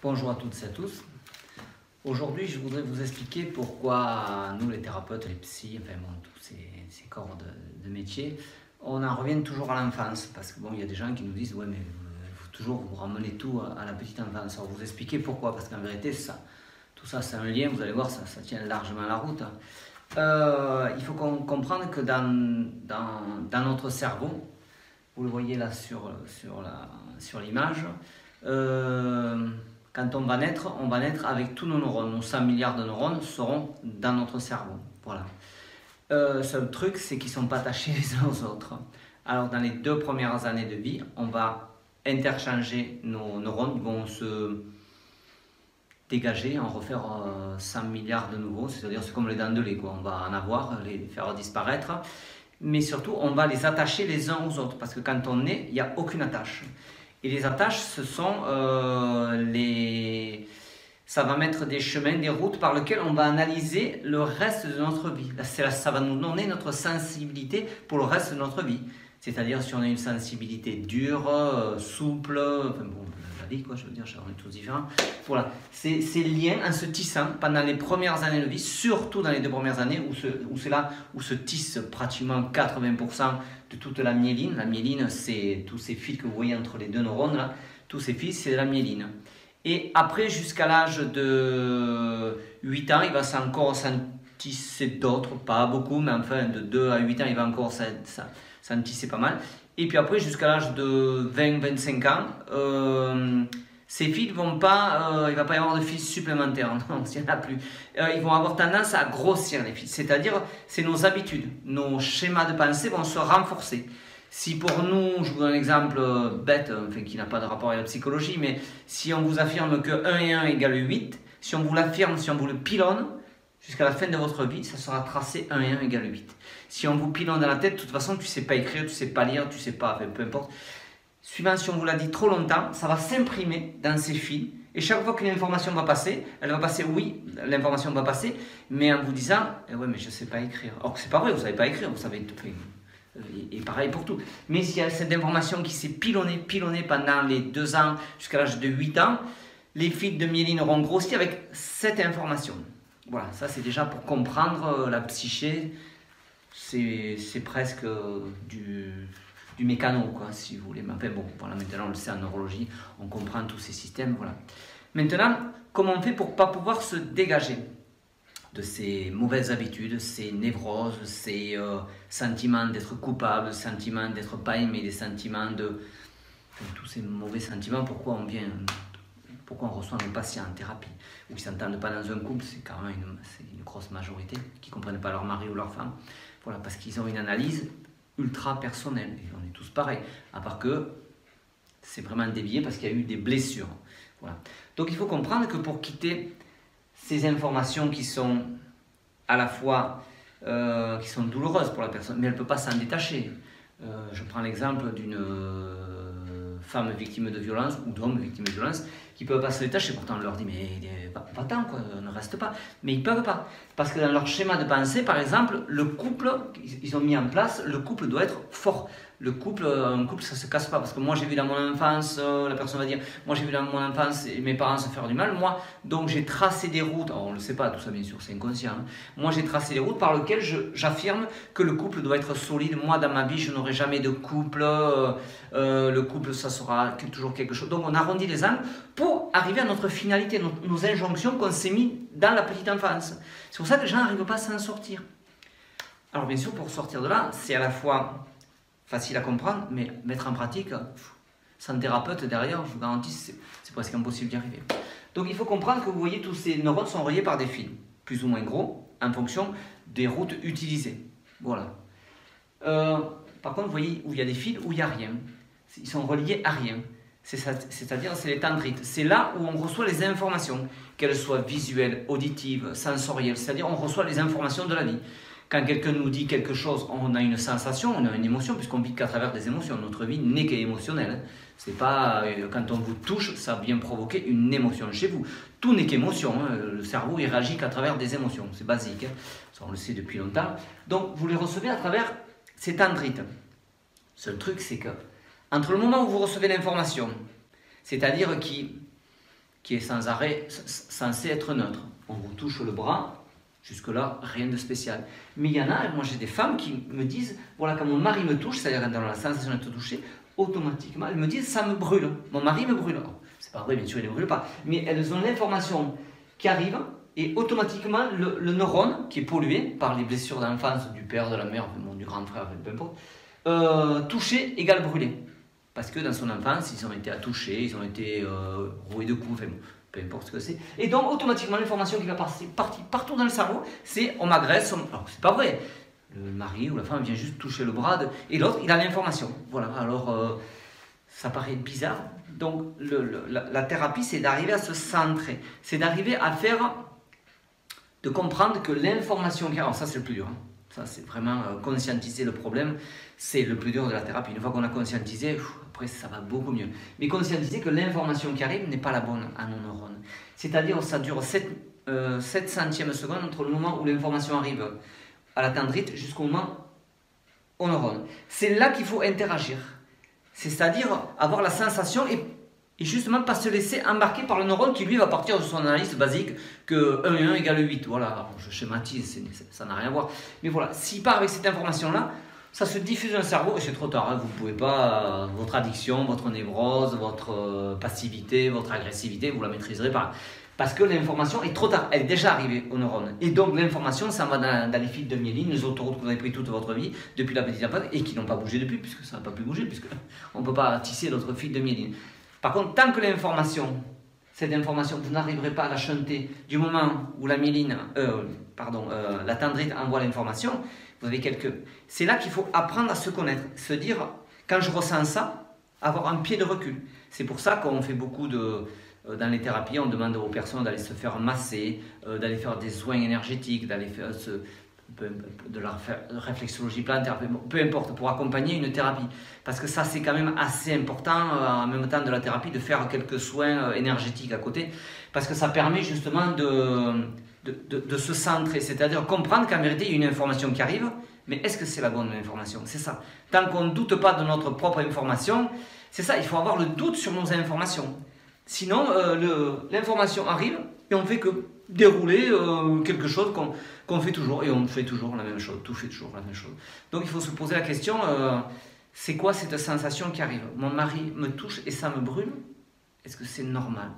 Bonjour à toutes et à tous. Aujourd'hui, je voudrais vous expliquer pourquoi nous, les thérapeutes, les psys, enfin bon, tous ces corps de métier, on en revient toujours à l'enfance. Parce que bon, il y a des gens qui nous disent, ouais, mais il faut toujours vous ramener tout à la petite enfance. Alors, vous expliquer pourquoi, parce qu'en vérité, ça, tout ça, c'est un lien, vous allez voir, ça tient largement la route. Il faut comprendre que dans notre cerveau, vous le voyez là sur l'image, quand on va naître avec tous nos neurones. Nos 100 milliards de neurones seront dans notre cerveau. Voilà. Seul truc, c'est qu'ils ne sont pas attachés les uns aux autres. Alors, dans les 2 premières années de vie, on va interchanger nos neurones, ils vont se dégager, en refaire 100 milliards de nouveaux, c'est-à-dire c'est comme les dents de lait, quoi. On va en avoir, les faire disparaître, mais surtout, on va les attacher les uns aux autres, parce que quand on naît, il n'y a aucune attache. Et les attaches, ce sont ça va mettre des chemins, des routes par lesquelles on va analyser le reste de notre vie. Ça va nous donner notre sensibilité pour le reste de notre vie. C'est-à-dire si on a une sensibilité dure, souple, enfin bon, la vie quoi, je veux dire, on est tous différents. Voilà, ces liens en se tissant pendant les premières années de vie, surtout dans les 2 premières années où c'est là où se tisse pratiquement 80% de toute la myéline. La myéline, c'est tous ces fils que vous voyez entre les 2 neurones là, tous ces fils, c'est de la myéline. Et après, jusqu'à l'âge de 8 ans, il va encore s'en tisser d'autres, pas beaucoup, mais enfin de 2 à 8 ans, il va encore s'en tisser pas mal. Et puis après, jusqu'à l'âge de 20-25 ans, ces fils vont pas, il ne va pas y avoir de fils supplémentaires, non, s'il n'y en a plus. Ils vont avoir tendance à grossir les fils, c'est-à-dire c'est nos habitudes, nos schémas de pensée vont se renforcer. Si pour nous, je vous donne un exemple bête, enfin, qui n'a pas de rapport avec la psychologie, mais si on vous affirme que 1 et 1 égale 8, si on vous l'affirme, si on vous le pilonne, jusqu'à la fin de votre vie, ça sera tracé 1 et 1 égale 8. Si on vous pilonne dans la tête, de toute façon, tu ne sais pas écrire, tu ne sais pas lire, tu ne sais pas, enfin, peu importe. Suivant si on vous l'a dit trop longtemps, ça va s'imprimer dans ces fils. Et chaque fois qu'une information va passer, elle va passer, oui, l'information va passer, mais en vous disant, eh ouais, mais je ne sais pas écrire. Or que ce n'est pas vrai, vous ne savez pas écrire, vous savez tout. Et pareil pour tout. Mais s'il y a cette information qui s'est pilonnée pendant les 2 ans jusqu'à l'âge de 8 ans, les fils de myéline auront grossi avec cette information. Voilà, ça c'est déjà pour comprendre la psyché, c'est presque du mécano, quoi, si vous voulez. Mais enfin bon, voilà, maintenant on le sait en neurologie, on comprend tous ces systèmes, voilà. Maintenant, comment on fait pour ne pas pouvoir se dégager de ces mauvaises habitudes, ces névroses, ces sentiments d'être coupable, sentiments d'être pas aimé, des sentiments de... Enfin, tous ces mauvais sentiments, pourquoi on reçoit nos patients en thérapie, ou ils ne s'entendent pas dans un couple, c'est quand même une grosse majorité, qui ne comprennent pas leur mari ou leur femme, voilà, parce qu'ils ont une analyse ultra personnelle, et on est tous pareils, à part que c'est vraiment dévié parce qu'il y a eu des blessures, voilà. Donc il faut comprendre que pour quitter ces informations qui sont à la fois qui sont douloureuses pour la personne, mais elle ne peut pas s'en détacher. Je prends l'exemple d'une femme victime de violence ou d'homme victime de violence qui ne peuvent pas se détacher. Pourtant, on leur dit, mais va-t'en, quoi, ne reste pas. Mais ils ne peuvent pas. Parce que dans leur schéma de pensée, par exemple, le couple, ils ont mis en place, le couple doit être fort. Un couple, ça ne se casse pas. Parce que moi, j'ai vu dans mon enfance, la personne va dire, moi, j'ai vu dans mon enfance mes parents se faire du mal. Moi, donc, j'ai tracé des routes. Alors, on ne le sait pas, tout ça, bien sûr, c'est inconscient. Hein. Moi, j'ai tracé des routes par lesquelles j'affirme que le couple doit être solide. Moi, dans ma vie, je n'aurai jamais de couple. Le couple, ça sera toujours quelque chose. Donc, on arrondit les angles pour arriver à notre finalité, nos injonctions qu'on s'est mis dans la petite enfance. C'est pour ça que les gens n'arrivent pas à s'en sortir. Alors, bien sûr, pour sortir de là, c'est à la fois facile à comprendre, mais mettre en pratique, sans thérapeute derrière, je vous garantis, c'est presque impossible d'y arriver. Donc il faut comprendre que vous voyez, tous ces neurones sont reliés par des fils, plus ou moins gros, en fonction des routes utilisées. Voilà. Par contre, vous voyez où il y a des fils, où il n'y a rien. Ils sont reliés à rien. C'est-à-dire, c'est les dendrites. C'est là où on reçoit les informations, qu'elles soient visuelles, auditives, sensorielles. C'est-à-dire, on reçoit les informations de la vie. Quand quelqu'un nous dit quelque chose, on a une sensation, on a une émotion, puisqu'on vit qu'à travers des émotions. Notre vie n'est qu'émotionnelle. C'est pas quand on vous touche, ça vient provoquer une émotion chez vous. Tout n'est qu'émotion. Hein. Le cerveau, il réagit qu'à travers des émotions. C'est basique. Hein. Ça, on le sait depuis longtemps. Donc, vous les recevez à travers ces dendrites. Seul truc, c'est que entre le moment où vous recevez l'information, c'est-à-dire qui qui est sans arrêt censé être neutre. On vous touche le bras, jusque-là, rien de spécial. Mais il y en a, moi j'ai des femmes qui me disent, voilà, quand mon mari me touche, c'est-à-dire dans la sensation d'être touché, automatiquement, elles me disent, ça me brûle, mon mari me brûle. C'est pas vrai, bien sûr, il ne brûle pas, mais elles ont l'information qui arrive, et automatiquement, le neurone, qui est pollué par les blessures d'enfance du père, de la mère, du grand frère, peu importe, touché égale brûlé. Parce que dans son enfance, ils ont été touchés, ils ont été roués de coups, enfin, peu importe ce que c'est. Et donc, automatiquement, l'information qui va partir partout dans le cerveau, c'est on m'agresse. Alors, c'est pas vrai. Le mari ou la femme vient juste toucher le bras et l'autre, il a l'information. Voilà, alors, ça paraît bizarre. Donc, la thérapie, c'est d'arriver à se centrer. C'est d'arriver à de comprendre que l'information qui... Alors, ça, c'est le plus dur. Hein. Ça, c'est vraiment conscientiser le problème. C'est le plus dur de la thérapie. Une fois qu'on a conscientisé, après, ça va beaucoup mieux. Mais conscientiser que l'information qui arrive n'est pas la bonne à nos neurones. C'est-à-dire, ça dure 7 centièmes de seconde entre le moment où l'information arrive à la dendrite jusqu'au moment au neurone. C'est là qu'il faut interagir. C'est-à-dire avoir la sensation et justement pas se laisser embarquer par le neurone qui lui va partir de son analyse basique que 1 et 1 égale 8. Voilà, alors, je schématise, ça n'a rien à voir. Mais voilà, s'il part avec cette information-là, ça se diffuse dans le cerveau et c'est trop tard. Hein, vous ne pouvez pas, votre addiction, votre névrose, votre passivité, votre agressivité, vous la maîtriserez pas. Parce que l'information est trop tard, elle est déjà arrivée aux neurones. Et donc l'information, ça va dans les fils de myéline, les autoroutes que vous avez pris toute votre vie, depuis la petite enfance, et qui n'ont pas bougé depuis, puisque ça n'a pas pu bouger, puisqu'on ne peut pas tisser notre fil de myéline. Par contre, tant que l'information, cette information, vous n'arriverez pas à la chanter du moment où la myéline, la dendrite envoie l'information, vous avez C'est là qu'il faut apprendre à se connaître, se dire, quand je ressens ça, avoir un pied de recul. C'est pour ça qu'on fait beaucoup dans les thérapies, on demande aux personnes d'aller se faire masser, d'aller faire des soins énergétiques, d'aller faire de la réflexologie plantaire, peu importe, pour accompagner une thérapie. Parce que ça, c'est quand même assez important, en même temps de la thérapie, de faire quelques soins énergétiques à côté, parce que ça permet justement de se centrer, c'est-à-dire comprendre qu'en vérité, il y a une information qui arrive, mais est-ce que c'est la bonne information? C'est ça. Tant qu'on ne doute pas de notre propre information, c'est ça, il faut avoir le doute sur nos informations. Sinon, l'information arrive et on ne fait que dérouler quelque chose qu'on fait toujours. Et on fait toujours la même chose, tout fait toujours la même chose. Donc il faut se poser la question, c'est quoi cette sensation qui arrive? Mon mari me touche et ça me brûle? Est-ce que c'est normal?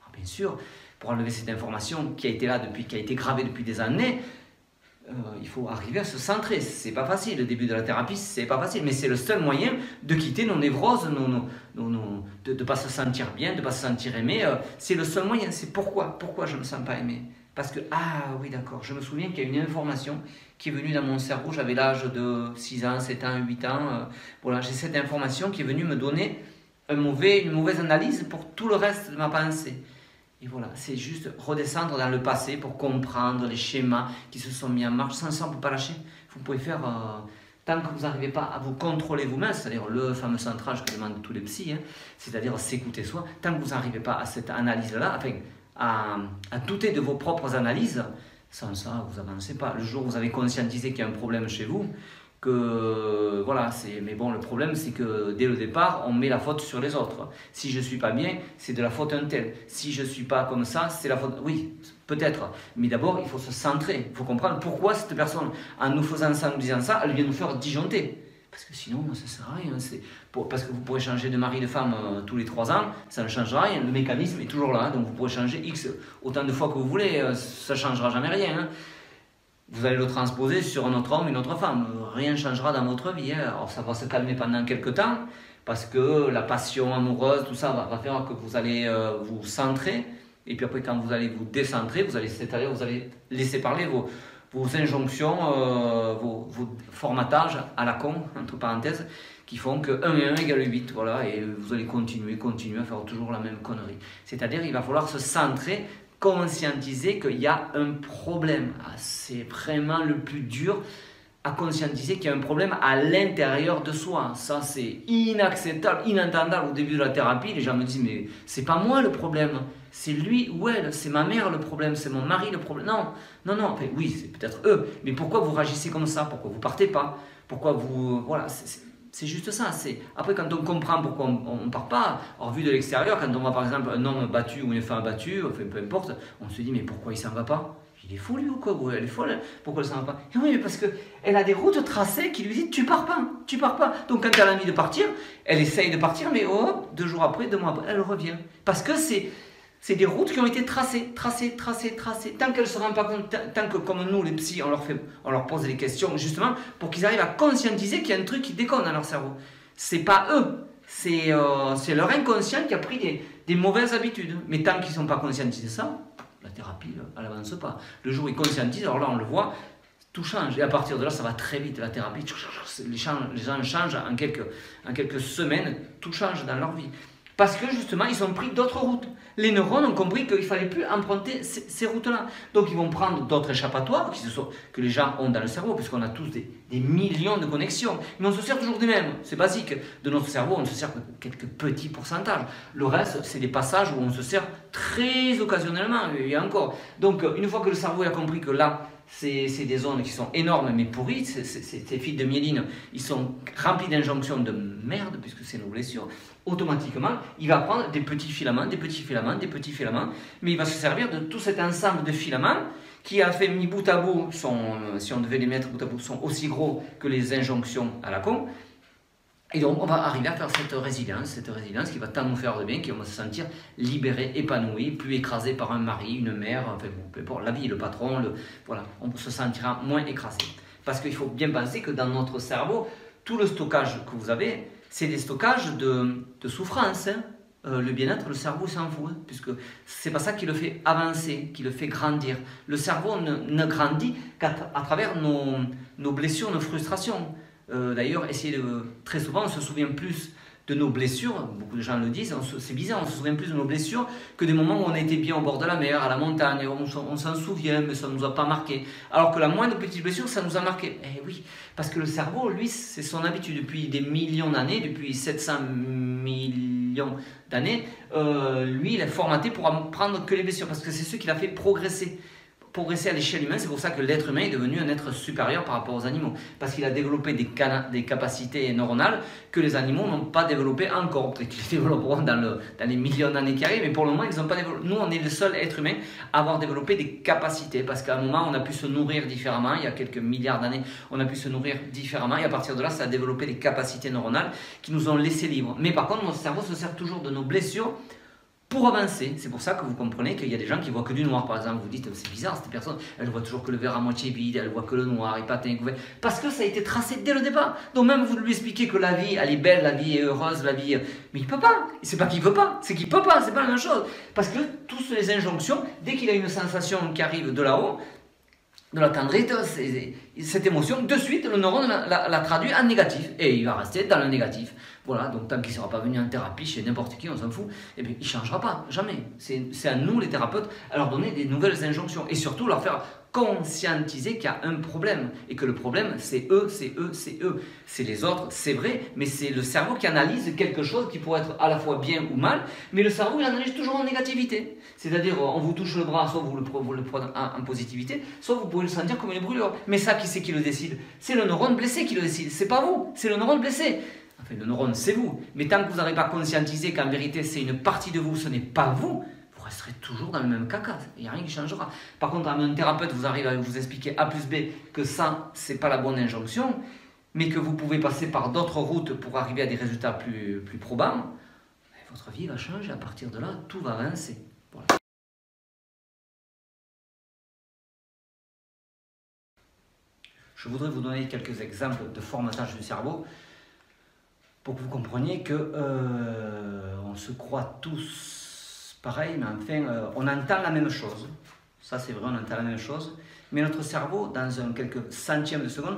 Alors, bien sûr, pour enlever cette information qui a été là qui a été gravée depuis des années, il faut arriver à se centrer. C'est pas facile, le début de la thérapie, c'est pas facile, mais c'est le seul moyen de quitter nos névroses, de ne pas se sentir bien, de ne pas se sentir aimé. C'est le seul moyen. C'est pourquoi je ne me sens pas aimé. Parce que, ah oui, d'accord, je me souviens qu'il y a une information qui est venue dans mon cerveau, j'avais l'âge de 6 ans, 7 ans, 8 ans. Voilà, j'ai cette information qui est venue me donner une mauvaise analyse pour tout le reste de ma pensée. Et voilà, c'est juste redescendre dans le passé pour comprendre les schémas qui se sont mis en marche. Sans ça, on ne peut pas lâcher. Vous pouvez faire, tant que vous n'arrivez pas à vous contrôler vous-même, c'est-à-dire le fameux centrage que demandent tous les psys, hein, c'est-à-dire s'écouter soi, tant que vous n'arrivez pas à cette analyse-là, enfin, à douter de vos propres analyses, sans ça, vous n'avancez pas. Le jour où vous avez conscientisé qu'il y a un problème chez vous, que voilà, mais bon, le problème c'est que dès le départ on met la faute sur les autres. Si je suis pas bien, c'est de la faute d'un tel. Si je suis pas comme ça, c'est la faute, oui, peut-être, mais d'abord il faut se centrer, il faut comprendre pourquoi cette personne, en nous faisant ça, en nous disant ça, elle vient nous faire disjoncter, parce que sinon ça sert à rien. Parce que vous pourrez changer de mari, de femme tous les 3 ans, ça ne changera rien, le mécanisme est toujours là, hein, donc vous pourrez changer X autant de fois que vous voulez, ça changera jamais rien, hein. Vous allez le transposer sur un autre homme, une autre femme. Rien ne changera dans votre vie. Hein. Alors ça va se calmer pendant quelques temps, parce que la passion amoureuse, tout ça va faire que vous allez vous centrer. Et puis après, quand vous allez vous décentrer, vous allez laisser parler vos injonctions, vos formatages à la con, entre parenthèses, qui font que 1 et 1 égale 8. Voilà, et vous allez continuer à faire toujours la même connerie. C'est-à-dire il va falloir se centrer, conscientiser qu'il y a un problème. C'est vraiment le plus dur, à conscientiser qu'il y a un problème à l'intérieur de soi. Ça, c'est inacceptable, inentendable. Au début de la thérapie, les gens me disent, mais c'est pas moi le problème, c'est lui ou elle, c'est ma mère le problème, c'est mon mari le problème. Non, enfin, oui, c'est peut-être eux, mais pourquoi vous réagissez comme ça? Pourquoi vous partez pas? Pourquoi vous... Voilà, C'est juste ça. Après, quand on comprend pourquoi on ne part pas, alors vu de l'extérieur, quand on voit par exemple un homme battu ou une femme battue, enfin, peu importe, on se dit mais pourquoi il ne s'en va pas? Il est fou lui ou quoi? Elle est folle, pourquoi elle ne s'en va pas? Et oui, mais parce qu'elle a des routes tracées qui lui disent tu pars pas, tu pars pas. Donc quand elle a envie de partir, elle essaye de partir, mais oh, 2 jours après, 2 mois après, elle revient. Parce que c'est des routes qui ont été tracées. Tant qu'elles ne se rendent pas compte, tant que comme nous, les psys, on leur pose des questions justement pour qu'ils arrivent à conscientiser qu'il y a un truc qui déconne dans leur cerveau. C'est pas eux, c'est leur inconscient qui a pris des mauvaises habitudes. Mais tant qu'ils ne sont pas conscientisés de ça, la thérapie, elle n'avance pas. Le jour où ils conscientisent, alors là on le voit, tout change. Et à partir de là, ça va très vite. La thérapie, les gens changent en quelques semaines, tout change dans leur vie. Parce que justement, ils ont pris d'autres routes. Les neurones ont compris qu'il ne fallait plus emprunter ces routes-là. Donc ils vont prendre d'autres échappatoires que les gens ont dans le cerveau, puisqu'on a tous des millions de connexions. Mais on se sert toujours des mêmes. C'est basique. De notre cerveau, on ne se sert que quelques petits pourcentages. Le reste, c'est des passages où on se sert très occasionnellement. Et encore. Donc une fois que le cerveau a compris que là, c'est des zones qui sont énormes mais pourries, ces fils de myéline, ils sont remplis d'injonctions de merde, puisque c'est nos blessures, automatiquement, il va prendre des petits filaments, mais il va se servir de tout cet ensemble de filaments qui a fait mis bout à bout, si on devait les mettre bout à bout, sont aussi gros que les injonctions à la con. Et donc, on va arriver à faire cette résilience qui va tant nous faire de bien, qu'on va se sentir libéré, épanoui, plus écrasé par un mari, une mère, enfin, peu importe, la vie, le patron, voilà, on se sentira moins écrasé. Parce qu'il faut bien penser que dans notre cerveau, tout le stockage que vous avez, c'est des stockages de souffrance. Hein. Le bien-être, le cerveau s'en fout, hein, puisque c'est pas ça qui le fait avancer, qui le fait grandir. Le cerveau ne grandit qu'à travers nos blessures, nos frustrations. D'ailleurs, très souvent, on se souvient plus de nos blessures, beaucoup de gens le disent, c'est bizarre, on se souvient plus de nos blessures que des moments où on était bien au bord de la mer, à la montagne, on s'en souvient, mais ça ne nous a pas marqué. Alors que la moindre petite blessure, ça nous a marqué. Eh oui, parce que le cerveau, lui, c'est son habitude depuis des millions d'années, depuis 700 millions d'années, lui, il est formaté pour apprendre que les blessures, parce que c'est ce qui l'a fait progresser à l'échelle humaine. C'est pour ça que l'être humain est devenu un être supérieur par rapport aux animaux, parce qu'il a développé des capacités neuronales que les animaux n'ont pas développées encore. Peut-être qu'ils les développeront dans les millions d'années qui arrivent, mais pour le moment ils n'ont pas développé. Nous, on est le seul être humain à avoir développé des capacités, parce qu'à un moment on a pu se nourrir différemment, il y a quelques milliards d'années on a pu se nourrir différemment, et à partir de là ça a développé des capacités neuronales qui nous ont laissé libres. Mais par contre notre cerveau se sert toujours de nos blessures pour avancer. C'est pour ça que vous comprenez qu'il y a des gens qui voient que du noir, par exemple. Vous dites, c'est bizarre, cette personne, elle voit toujours que le verre à moitié vide, elle voit que le noir, il patin, parce que ça a été tracé dès le départ. Donc même vous lui expliquez que la vie, elle est belle, la vie est heureuse, la vie... Mais il peut pas. C'est pas qu'il veut pas, c'est qu'il peut pas, c'est pas la même chose. Parce que toutes les injonctions, dès qu'il a une sensation qui arrive de là-haut, de la tendresse, cette émotion, de suite, le neurone la traduit en négatif. Et il va rester dans le négatif. Voilà, donc tant qu'il ne sera pas venu en thérapie chez n'importe qui, on s'en fout, eh bien, il ne changera pas, jamais. C'est à nous, les thérapeutes, à leur donner des nouvelles injonctions. Et surtout, leur faire conscientiser qu'il y a un problème. Et que le problème, c'est eux. C'est les autres, c'est vrai, mais c'est le cerveau qui analyse quelque chose qui pourrait être à la fois bien ou mal, mais le cerveau, il analyse toujours en négativité. C'est-à-dire, on vous touche le bras, soit vous le prenez en positivité, soit vous pouvez le sentir comme une brûlure. Mais ça, qui c'est qui le décide? C'est le neurone blessé qui le décide. C'est pas vous, c'est le neurone blessé. Enfin, le neurone, c'est vous. Mais tant que vous n'arrivez pas à conscientiser qu'en vérité, c'est une partie de vous, ce n'est pas vous, vous resterez toujours dans le même caca. Il n'y a rien qui changera. Par contre, un thérapeute vous arrive à vous expliquer A plus B que ça, ce n'est pas la bonne injonction, mais que vous pouvez passer par d'autres routes pour arriver à des résultats plus probants, votre vie va changer. À partir de là, tout va avancer. Voilà. Je voudrais vous donner quelques exemples de formatage du cerveau pour que vous compreniez que on se croit tous pareil, mais enfin, on entend la même chose. Ça, c'est vrai, on entend la même chose. Mais notre cerveau, dans quelques centièmes de seconde,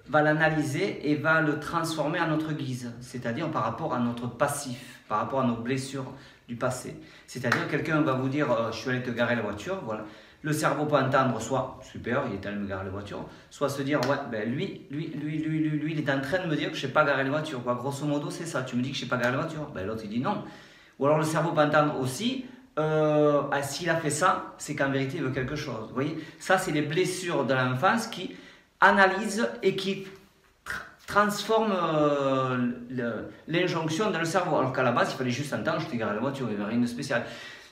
va l'analyser et va le transformer à notre guise. C'est-à-dire par rapport à notre passif, par rapport à nos blessures du passé. C'est-à-dire quelqu'un va vous dire je suis allé te garer la voiture, voilà. Le cerveau peut entendre soit super, il est allé me garer la voiture, soit se dire ouais, ben lui, il est en train de me dire que je ne sais pas garer la voiture. Quoi. Grosso modo, c'est ça. Tu me dis que je ne sais pas garer la voiture. Ben, l'autre, il dit non. Ou alors le cerveau peut entendre aussi s'il a fait ça, c'est qu'en vérité, il veut quelque chose. Vous voyez, ça, c'est les blessures de l'enfance qui analysent et qui transforme l'injonction dans le cerveau. Alors qu'à la base, il fallait juste entendre, je t'ai garé la voiture, il n'y avait rien de spécial.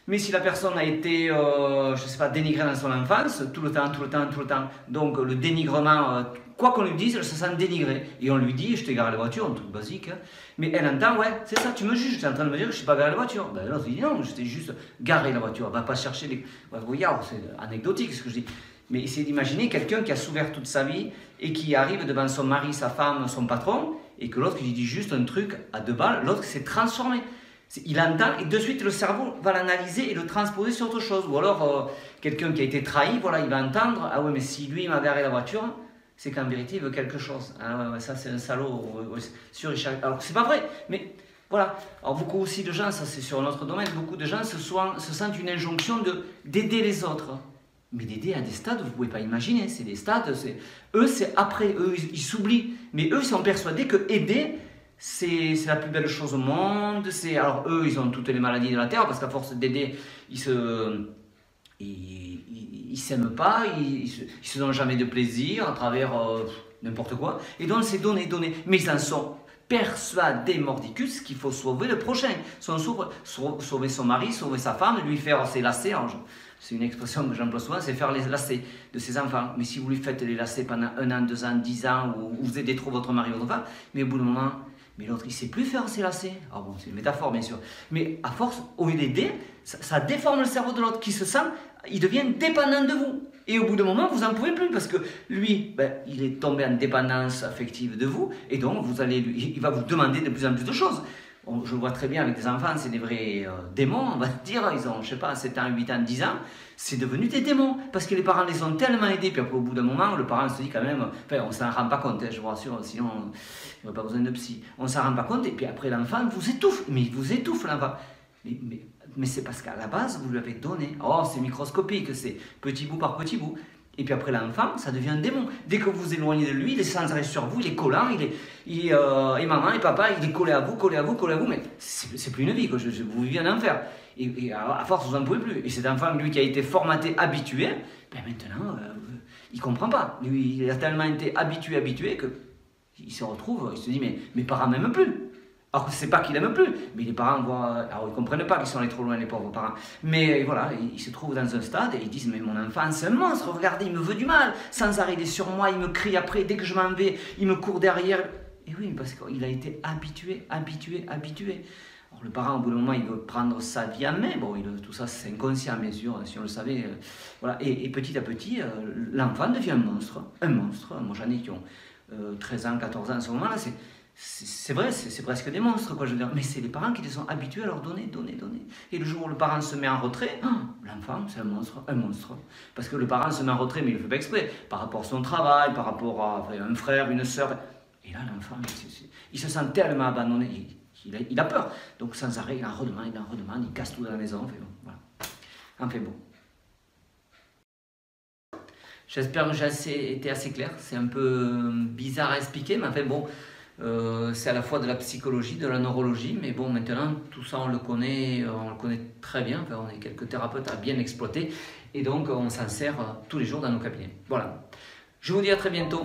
Mais si la personne a été, je sais pas, dénigrée dans son enfance, tout le temps, donc le dénigrement, quoi qu'on lui dise, elle se sent dénigrée. Et on lui dit, je t'ai garé la voiture, un truc basique, hein. Mais elle entend, ouais, c'est ça, tu me juges, tu es en train de me dire que je ne suis pas garé la voiture. Ben l'autre, il dit, non, je t'ai juste garé la voiture, on va pas chercher les... Ouais, regarde, c'est anecdotique ce que je dis. Mais essayez d'imaginer quelqu'un qui a souffert toute sa vie et qui arrive devant son mari, sa femme, son patron, et que l'autre lui dit juste un truc à 2 balles, l'autre s'est transformé. Il entend et de suite le cerveau va l'analyser et le transposer sur autre chose. Ou alors quelqu'un qui a été trahi, voilà, il va entendre, ah ouais, mais si lui m'a garé la voiture, c'est qu'en vérité il veut quelque chose. Ah ouais, ça c'est un salaud, sûr, alors c'est pas vrai, mais voilà. Alors beaucoup aussi de gens, ça c'est sur notre domaine, beaucoup de gens se sentent une injonction d'aider les autres. Mais d'aider à des stades, vous ne pouvez pas imaginer, c'est des stades, eux c'est après, eux ils s'oublient, mais eux ils sont persuadés que aider, c'est la plus belle chose au monde. Alors eux, ils ont toutes les maladies de la terre, parce qu'à force d'aider, ils s'aiment pas, ils se donnent jamais de plaisir à travers n'importe quoi. Et donc c'est donner. Mais ils en sont persuadés mordicus qu'il faut sauver le prochain. Sauver son mari, sauver sa femme, lui faire ses lacets. C'est une expression que j'emploie souvent, c'est faire les lacets de ses enfants. Mais si vous lui faites les lacets pendant 1 an, 2 ans, 10 ans, ou vous aidez trop votre mari ou votre femme, mais au bout d'un moment... Mais l'autre, il ne sait plus faire ses lacets. Ah bon, c'est une métaphore, bien sûr. Mais à force, au lieu d'aider, ça déforme le cerveau de l'autre qui se sent, il devient dépendant de vous. Et au bout d'un moment, vous n'en pouvez plus parce que lui, ben, il est tombé en dépendance affective de vous. Et donc, il va vous demander de plus en plus de choses. Je le vois très bien avec des enfants, c'est des vrais démons, on va dire. Ils ont, je sais pas, 7 ans, 8 ans, 10 ans. C'est devenu des démons. Parce que les parents les ont tellement aidés. Puis après, au bout d'un moment, le parent se dit quand même, enfin, on ne s'en rend pas compte, hein, je vous rassure, sinon, il n'y a pas besoin de psy. On ne s'en rend pas compte. Et puis après, l'enfant vous étouffe. Mais il vous étouffe, l'enfant. Mais c'est parce qu'à la base, vous lui avez donné. Oh, c'est microscopique, c'est petit bout par petit bout. Et puis après l'enfant, ça devient un démon. Dès que vous vous éloignez de lui, il est sans arrêt sur vous, il est collant, et maman et papa, il est collé à vous, mais c'est plus une vie, quoi. Vous vivez un enfer. Et à force, vous n'en pouvez plus. Et cet enfant, lui qui a été formaté, habitué, ben maintenant, il ne comprend pas. Lui, il a tellement été habitué qu'il se retrouve, il se dit, mais mes parents ne m'aiment plus. Alors c'est pas qu'il n'aime plus, mais les parents voient, alors ils comprennent pas qu'ils sont allés trop loin, les pauvres parents. Mais voilà, ils se trouvent dans un stade et ils disent, mais mon enfant c'est un monstre, regardez, il me veut du mal, sans arrêt il est sur moi, il me crie après, dès que je m'en vais, il me court derrière. Et oui, parce qu'il a été habitué. Alors le parent au bout d'un moment il veut prendre sa vie en main, bon tout ça c'est inconscient bien sûr, si on le savait. Voilà. Et petit à petit, l'enfant devient un monstre. Moi j'en ai qui ont 13 ans, 14 ans à ce moment-là, c'est vrai, c'est presque des monstres, quoi, je veux dire. Mais c'est les parents qui les sont habitués à leur donner. Et le jour où le parent se met en retrait, l'enfant, c'est un monstre. Parce que le parent se met en retrait, mais il ne le fait pas exprès, par rapport à son travail, par rapport à un frère, une sœur. Et là, l'enfant, il se sent tellement abandonné, il a peur. Donc sans arrêt, il en redemande, il casse tout dans la maison. Enfin bon. J'espère que j'ai été assez clair. C'est un peu bizarre à expliquer, mais enfin bon... c'est à la fois de la psychologie, de la neurologie, mais bon, maintenant, tout ça, on le connaît très bien. Enfin, on est quelques thérapeutes à bien exploiter, et donc on s'en sert tous les jours dans nos cabinets. Voilà. Je vous dis à très bientôt.